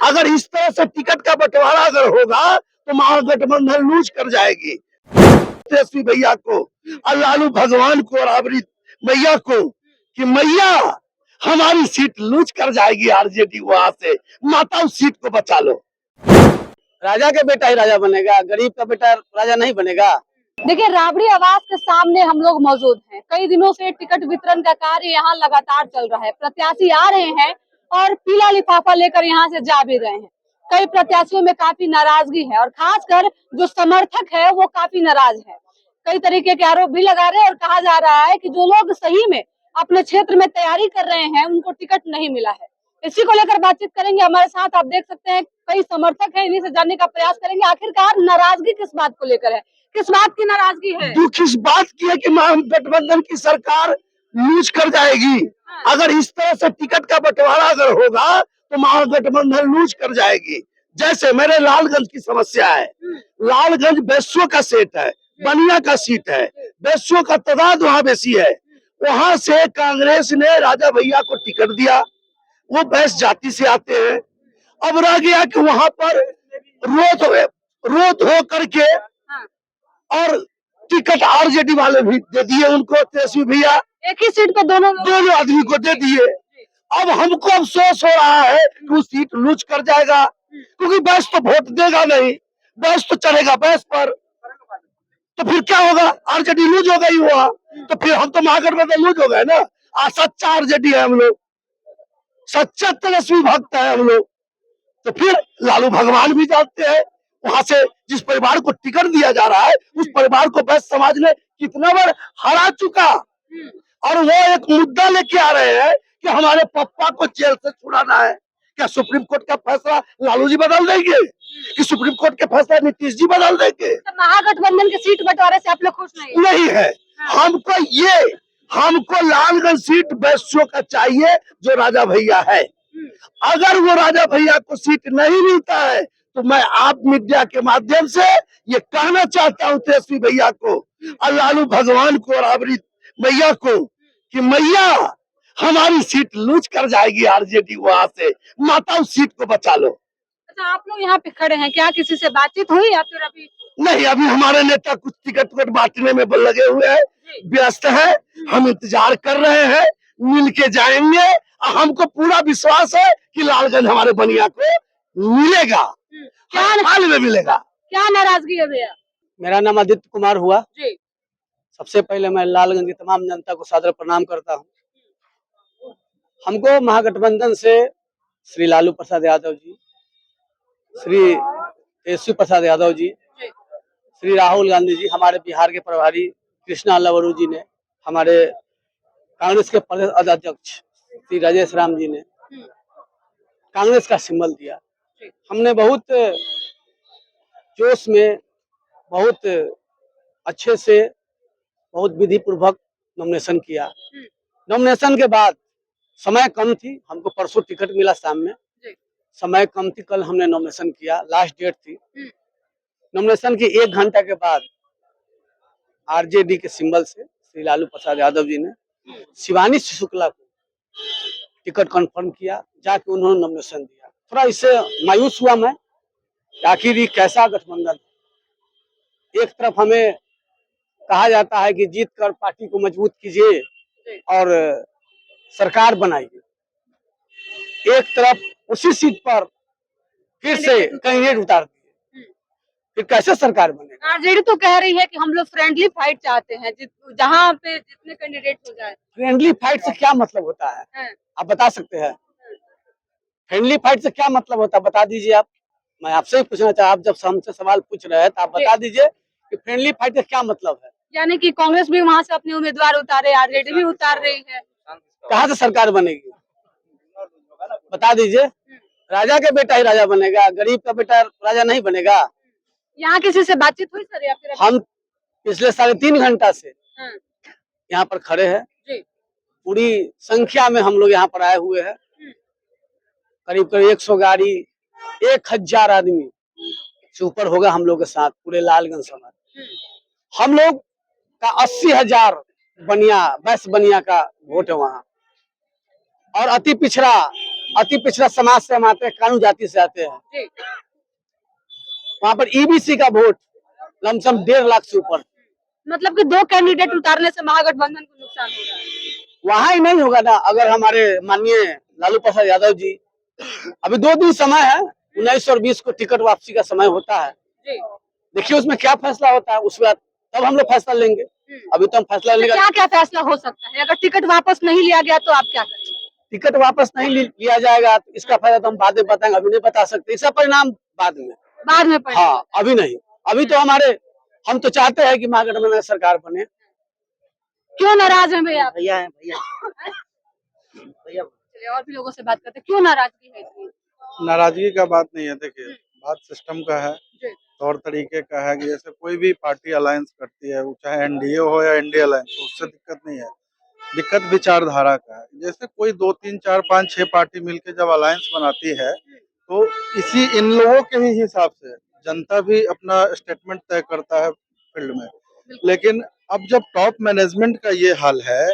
अगर इस तरह से टिकट का बंटवारा अगर होगा तो महागठबंधन लूज कर जाएगी। तेजस्वी भैया को और लालू भगवान को और राबड़ी मैया को कि मैया हमारी सीट लूज कर जाएगी आरजेडी, वहां से माता उस सीट को बचा लो। राजा का बेटा ही राजा बनेगा, गरीब का बेटा राजा नहीं बनेगा। देखिए, राबड़ी आवास के सामने हम लोग मौजूद हैं। कई दिनों से टिकट वितरण का कार्य यहाँ लगातार चल रहा है। प्रत्याशी आ रहे हैं और पीला लिफाफा लेकर यहाँ से जा भी रहे हैं। कई प्रत्याशियों में काफी नाराजगी है और खासकर जो समर्थक है वो काफी नाराज है। कई तरीके के आरोप भी लगा रहे हैं और कहा जा रहा है कि जो लोग सही में अपने क्षेत्र में तैयारी कर रहे हैं उनको टिकट नहीं मिला है। इसी को लेकर बातचीत करेंगे। हमारे साथ आप देख सकते हैं कई समर्थक हैं, इन्हीं से जानने का प्रयास करेंगे आखिरकार नाराजगी किस बात को लेकर है, किस बात की नाराजगी है। दुख इस बात की है कि महागठबंधन की सरकार लूज कर जाएगी। अगर इस तरह से टिकट का बंटवारा अगर होगा तो महागठबंधन लूज कर जाएगी। जैसे मेरे लालगंज की समस्या है, लालगंज बेस्सों का सेट है, बनिया का सीट है, बेस्सों का तादाद वहाँ बेसी है। वहां से कांग्रेस ने राजा भैया को टिकट दिया, वो बैस जाति से आते हैं। अब रह गया कि वहां पर रोध हो करके और टिकट आरजेडी वाले भी दे दिए उनको, तेजस्वी भैया एक ही सीट पे दोनों आदमी को दे दिए। अब हमको अफसोस हो रहा है कि वो सीट लूज कर जाएगा, क्योंकि बैस तो वोट देगा नहीं, बैस तो चढ़ेगा बैस पर, तो फिर क्या होगा? आरजेडी लूज हो गई हुआ, तो फिर हम तो महागठबंधन लूज हो गए ना। सच्चा आरजेडी है हम लोग, सच्चा तेजस्वी भक्त है हम लोग। तो फिर लालू भगवान भी जानते हैं वहां से जिस परिवार को टिकट दिया जा रहा है उस परिवार को बैस समाज ने कितना बार हरा चुका, और वो एक मुद्दा लेके आ रहे हैं कि हमारे पप्पा को जेल से छुड़ाना है। क्या सुप्रीम कोर्ट का फैसला लालू जी बदल देंगे कि सुप्रीम कोर्ट के फैसला नीतीश जी बदल देंगे? तो महागठबंधन के सीट बंटवारे से आप लोग खुश नहीं है। हमको लालगंज सीट बैस्यों का चाहिए जो राजा भैया है। अगर वो राजा भैया को सीट नहीं मिलता है तो मैं आप मीडिया के माध्यम से ये कहना चाहता हूँ तेजस्वी भैया को और लालू भगवान को और राबड़ी मैया को कि मैया हमारी सीट लूज कर जाएगी आरजेडी, वहां से माता उस सीट को बचा लो। अच्छा, आप लोग यहाँ पे खड़े हैं, क्या किसी से बातचीत हुई या फिर अभी नहीं? अभी हमारे नेता कुछ टिकट बांटने में लगे हुए हैं, व्यस्त है। हम इंतजार कर रहे हैं, मिल के जाएंगे। हमको पूरा विश्वास है कि लालगंज हमारे बनिया को मिलेगा, क्या हाल में मिलेगा। क्या नाराजगी है भैया? मेरा नाम आदित्य कुमार हुआ जी। सबसे पहले मैं लालगंज की तमाम जनता को सादर प्रणाम करता हूँ। हमको महागठबंधन से श्री लालू प्रसाद यादव जी, श्री तेजस्वी प्रसाद यादव जी, श्री राहुल गांधी जी, हमारे बिहार के प्रभारी कृष्णा लवरू जी ने, हमारे कांग्रेस के प्रदेश अध्यक्ष श्री राजेश राम जी ने कांग्रेस का सिंबल दिया। हमने बहुत जोश में, बहुत अच्छे से, बहुत विधि पूर्वक नॉमिनेशन किया। नॉमिनेशन के बाद समय कम थी, हमको परसों टिकट मिला शाम में, समय कम थी, कल हमने नॉमिनेशन किया, लास्ट डेट थी। नॉमिनेशन के 1 घंटा के बाद आरजेडी के सिंबल से श्री लालू प्रसाद यादव जी ने शिवानी शुक्ला को टिकट कंफर्म किया, जाके उन्होंने नॉमिनेशन दिया। थोड़ा इससे मायूस हुआ मैं, आखिर ये कैसा गठबंधन। एक तरफ हमें कहा जाता है कि जीत कर पार्टी को मजबूत कीजिए और सरकार बनाइए, एक तरफ उसी सीट पर फिर से कैंडिडेट उतार दिए, फिर कैसे सरकार बनेगा? आरजेडी तो कह रही है कि हम लोग फ्रेंडली फाइट चाहते हैं, जहाँ पे जितने कैंडिडेट हो जाए। फ्रेंडली फाइट से क्या मतलब होता है? आप बता सकते हैं? फ्रेंडली फाइट से क्या मतलब होता है, बता दीजिए आप। मैं आपसे ही पूछना चाहता, आप जब हमसे सवाल पूछ रहे हैं तो आप बता दीजिए कि फ्रेंडली फाइट का क्या मतलब है। यानी कि कांग्रेस भी वहाँ से अपने उम्मीदवार उतारे, आरजेडी भी उतार रही है। कहाँ से सरकार बनेगी, बता दीजिए। राजा का बेटा ही राजा बनेगा, गरीब का बेटा राजा नहीं बनेगा। यहाँ किसी से बातचीत हुई सर या फिर? हम पिछले 3.5 घंटा से यहाँ पर खड़े हैं, पूरी संख्या में हम लोग यहाँ पर आए हुए हैं। करीब 100 गाड़ी, 1000 आदमी से ऊपर होगा हम लोग के साथ, पूरे लालगंज समाज। हम लोग का 80,000 बनिया, बैस बनिया का वोट है वहाँ, और अति पिछड़ा अति पिछड़ा समाज से हम आते हैं, कानून जाति से आते हैं। जी। वहाँ पर ईबीसी का वोट लमसम 1.5 लाख से ऊपर। मतलब कि 2 कैंडिडेट उतारने से महागठबंधन को नुकसान हो रहा है। वहां ही नहीं होगा ना, अगर हमारे माननीय लालू प्रसाद यादव जी, अभी 2 दिन समय है, 19 और 20 को टिकट वापसी का समय होता है। जी। देखिए उसमें क्या फैसला होता है, उस बात तब हम लोग फैसला लेंगे। अभी तो हम फैसला तो लेंगे। क्या क्या फैसला हो सकता है? अगर टिकट वापस नहीं लिया गया तो आप क्या करेंगे? टिकट वापस नहीं लिया जाएगा तो इसका फायदा तो हम बाद में बताएंगे, अभी नहीं बता सकते। इसका परिणाम बाद में। बाद में पड़ेगा। हाँ, अभी नहीं। अभी तो हम तो चाहते हैं कि महागठबंधन सरकार बने। क्यों नाराज हैं भैया? भैया चलिए और भी लोगों से बात करते हैं। क्यों नाराजगी है इतनी? नाराजगी का बात नहीं है। देखिए, बात सिस्टम का है, जी। तौर तरीके का है कि जैसे कोई भी पार्टी अलायंस करती है, वो चाहे एनडीए हो या इंडिया अलायंस हो, उससे दिक्कत नहीं है। दिक्कत विचारधारा का है। जैसे कोई 2, 3, 4, 5, 6 पार्टी मिलके जब अलायंस बनाती है, तो इन लोगों के ही हिसाब से जनता भी अपना स्टेटमेंट तय करता है फील्ड में। लेकिन अब जब टॉप मैनेजमेंट का ये हाल है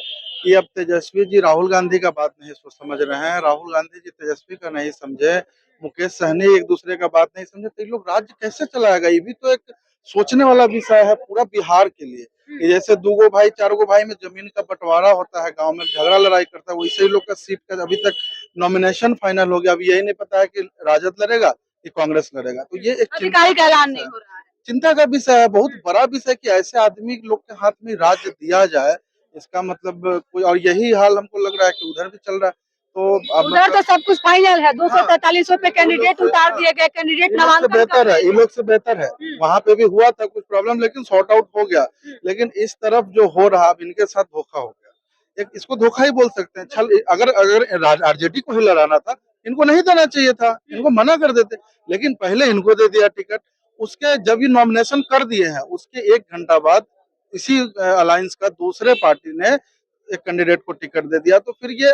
कि अब तेजस्वी जी राहुल गांधी का बात नहीं समझ रहे हैं, राहुल गांधी जी तेजस्वी का नहीं समझे, मुकेश सहनी एक दूसरे का बात नहीं समझे, तो ये लोग राज्य कैसे चलाएगा? ये भी तो एक सोचने वाला विषय है पूरा बिहार के लिए। कि जैसे 2 भाई 4 भाई में जमीन का बंटवारा होता है, गांव में झगड़ा लड़ाई करता है, वैसे ही लोग का सीट का अभी तक नॉमिनेशन फाइनल हो गया। अभी यही नहीं पता है कि राजद लड़ेगा कि कांग्रेस लड़ेगा। तो ये एक आधिकारिक ऐलान नहीं हो रहा है। चिंता का विषय है, बहुत बड़ा विषय कि ऐसे आदमी लोग के हाथ में राज्य दिया जाए। इसका मतलब कोई, और यही हाल हमको लग रहा है कि उधर भी चल रहा है। तो अब उधर तो सब कुछ फाइनल है। 243 पे कैंडिडेट उतार दिए गए, कैंडिडेट नामांकन बेहतर है, ये लोग से बेहतर है। वहाँ पे भी हुआ था कुछ प्रॉब्लम, लेकिन सॉर्ट आउट हो गया। लेकिन इस तरफ जो हो रहा, अब इनके साथ धोखा हो गया। एक इसको धोखा ही बोल सकते हैं। छल, अगर आरजेडी को ही लड़ाना था, इनको नहीं देना चाहिए था, इनको मना कर देते। लेकिन पहले इनको दे दिया टिकट। उसके जब ये नॉमिनेशन कर दिए हैं, उसके 1 घंटा बाद इसी अलायंस का दूसरे पार्टी ने एक कैंडिडेट को टिकट दे दिया। तो फिर ये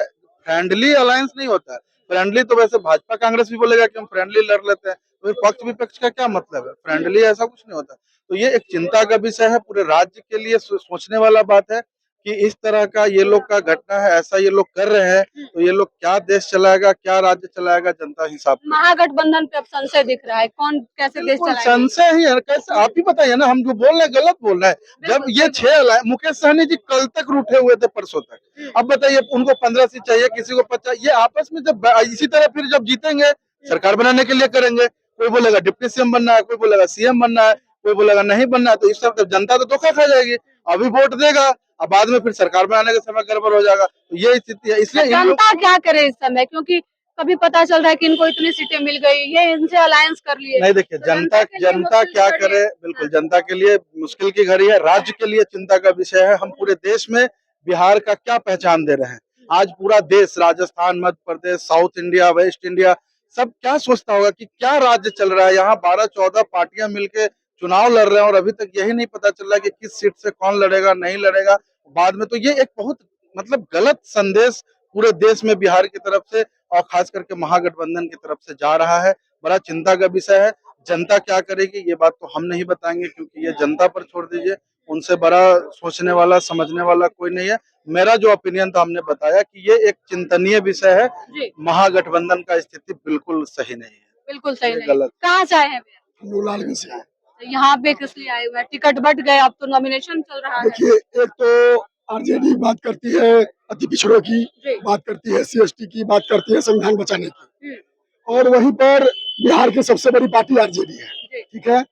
फ्रेंडली अलायंस नहीं होता है। फ्रेंडली तो वैसे भाजपा कांग्रेस भी बोलेगा कि हम फ्रेंडली लड़ लेते हैं, तो फिर पक्ष विपक्ष का क्या मतलब है? फ्रेंडली ऐसा कुछ नहीं होता। तो ये एक चिंता का विषय है, पूरे राज्य के लिए सोचने वाला बात है कि इस तरह का ये लोग का घटना है, ऐसा ये लोग कर रहे हैं, तो ये लोग क्या देश चलाएगा, क्या राज्य चलाएगा, जनता हिसाब से। महागठबंधन पे अब संशय दिख रहा है, कौन कैसे देश चलाएगा? संशय ही है, कैसे? आप ही बताइए ना, हम जो बोल रहे हैं गलत बोल रहे हैं। जब ये 6 मुकेश सहनी जी कल तक रूठे हुए थे, परसों तक। अब बताइए, उनको 15 सीट चाहिए, किसी को 50। ये आपस में जब इसी तरह फिर जब जीतेंगे, सरकार बनाने के लिए करेंगे। कोई बोलेगा डिप्टी सीएम बनना है, कोई बोलेगा सीएम बनना है, कोई बोलेगा नहीं बनना है। तो इस तरह जनता तो धोखा खा जाएगी। अभी वोट देगा, अब बाद में फिर सरकार बनाने के समय गड़बड़ हो जाएगा। तो ये स्थिति है। इसलिए जनता क्या करे इस समय? क्योंकि कभी पता चल रहा है कि इनको इतनी सीटें मिल गई, ये इनसे अलायंस कर लिए। नहीं, देखिए, तो जनता क्या करे? बिल्कुल, जनता के लिए मुश्किल की घड़ी है, राज्य के लिए चिंता का विषय है। हम पूरे देश में बिहार का क्या पहचान दे रहे हैं? आज पूरा देश, Rajasthan, Madhya Pradesh, south India, waste India, सब क्या सोचता होगा कि क्या राज्य चल रहा है? यहाँ 12-14 पार्टियां मिलके चुनाव लड़ रहे हैं, और अभी तक यही नहीं पता चल रहा है कि किस सीट से कौन लड़ेगा, नहीं लड़ेगा बाद में। तो ये एक बहुत मतलब गलत संदेश पूरे देश में बिहार की तरफ से, और खास करके महागठबंधन की तरफ से जा रहा है। बड़ा चिंता का विषय है। जनता क्या करेगी ये बात तो हम नहीं बताएंगे, क्योंकि ये जनता पर छोड़ दीजिए। उनसे बड़ा सोचने वाला, समझने वाला कोई नहीं है। मेरा जो ओपिनियन था, हमने बताया कि ये एक चिंतनीय विषय है। महागठबंधन का स्थिति बिल्कुल सही नहीं है, बिल्कुल सही नहीं। गलत। कहाँ से आए हैं भैया? हम लोग लालगंज से आए। यहाँ पे किस लिए आए हुए हैं? टिकट बट गए, अब तो नॉमिनेशन चल रहा है। देखिए, एक तो आरजेडी बात करती है अति पिछड़ों की, बात करती है SC/ST की, बात करती है संविधान बचाने की, और वहीं पर बिहार की सबसे बड़ी पार्टी आरजेडी है। ठीक है।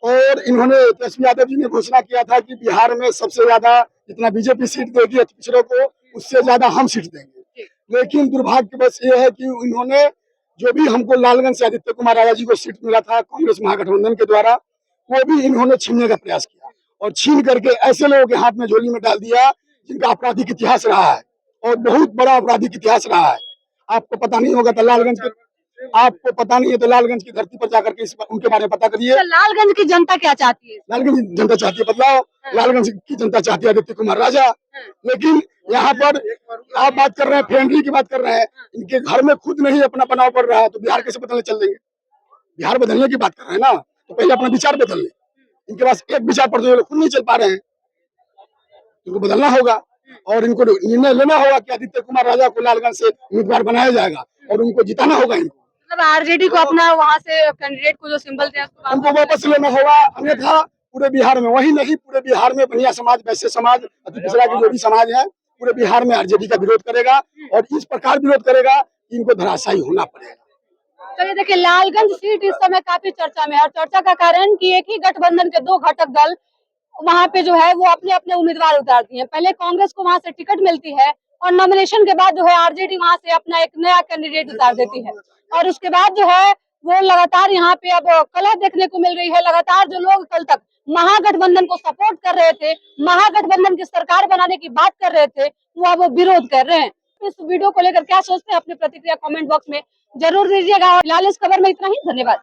और इन्होंने, तेजस्वी यादव जी ने घोषणा किया था कि बिहार में सबसे ज्यादा जितना बीजेपी सीट देगी अति पिछड़ों को, उससे ज्यादा हम सीट देंगे। लेकिन दुर्भाग्यवश ये है कि इन्होंने जो भी हमको लालगंज से आदित्य कुमार राजा जी को सीट मिला था कांग्रेस महागठबंधन के द्वारा, वो भी इन्होंने छीनने का प्रयास किया, और छीन करके ऐसे लोगों के हाथ में झोली में डाल दिया जिनका आपराधिक इतिहास रहा है, और बहुत बड़ा आपराधिक इतिहास रहा है। आपको पता नहीं होगा तो लालगंज के, आपको पता नहीं है तो लालगंज की धरती पर जाकर के उनके बारे में पता करिए। लालगंज की जनता क्या चाहती है? लालगंज की जनता चाहती है बदलाव। लालगंज की जनता चाहती है आदित्य कुमार राजा। लेकिन यहाँ पर आप बात कर रहे हैं, फ्रेंडली की बात कर रहे हैं, इनके घर में खुद नहीं अपना बनाव पड़ रहा है, तो बिहार कैसे बदलने चल देंगे? बिहार बदलने की बात कर रहे हैं ना, तो पहले अपना विचार बदल ले। इनके पास एक विचार पर जो खुद नहीं चल पा रहे हैं, इनको बदलना होगा। और इनको निर्णय लेना होगा कि आदित्य कुमार राजा को लालगंज से उम्मीदवार बनाया जाएगा और उनको जिताना होगा इनको। मतलब आरजेडी को अपना वहाँ से कैंडिडेट को जो सिंबल थे उनको वापस लेना होगा, अन्यथा पूरे बिहार में, वही नहीं पूरे बिहार में बनिया समाज, वैश्य समाज, अति पिछड़ा के जो भी समाज है पूरे बिहार में आरजेडी का विरोध करेगा और इस प्रकार विरोध करेगा कि इनको धराशायी होना पड़ेगा। चलिए देखिए, लालगंज सीट इस समय काफी चर्चा में है और चर्चा का कारण कि एक ही गठबंधन के दो घटक दल वहाँ पे जो है वो अपने अपने उम्मीदवार उतारती हैं। पहले कांग्रेस को वहाँ से टिकट मिलती है और नॉमिनेशन के बाद जो है आरजेडी वहाँ से अपना एक नया कैंडिडेट उतार देती है और उसके बाद जो है वो लगातार यहाँ पे अब कलह देखने को मिल रही है। लगातार जो लोग कल तक महागठबंधन को सपोर्ट कर रहे थे, महागठबंधन की सरकार बनाने की बात कर रहे थे, वो अब विरोध कर रहे हैं। इस वीडियो को लेकर क्या सोचते हैं, अपनी प्रतिक्रिया कमेंट बॉक्स में जरूर दीजिएगा। और फिलहाल इस खबर में इतना ही, धन्यवाद।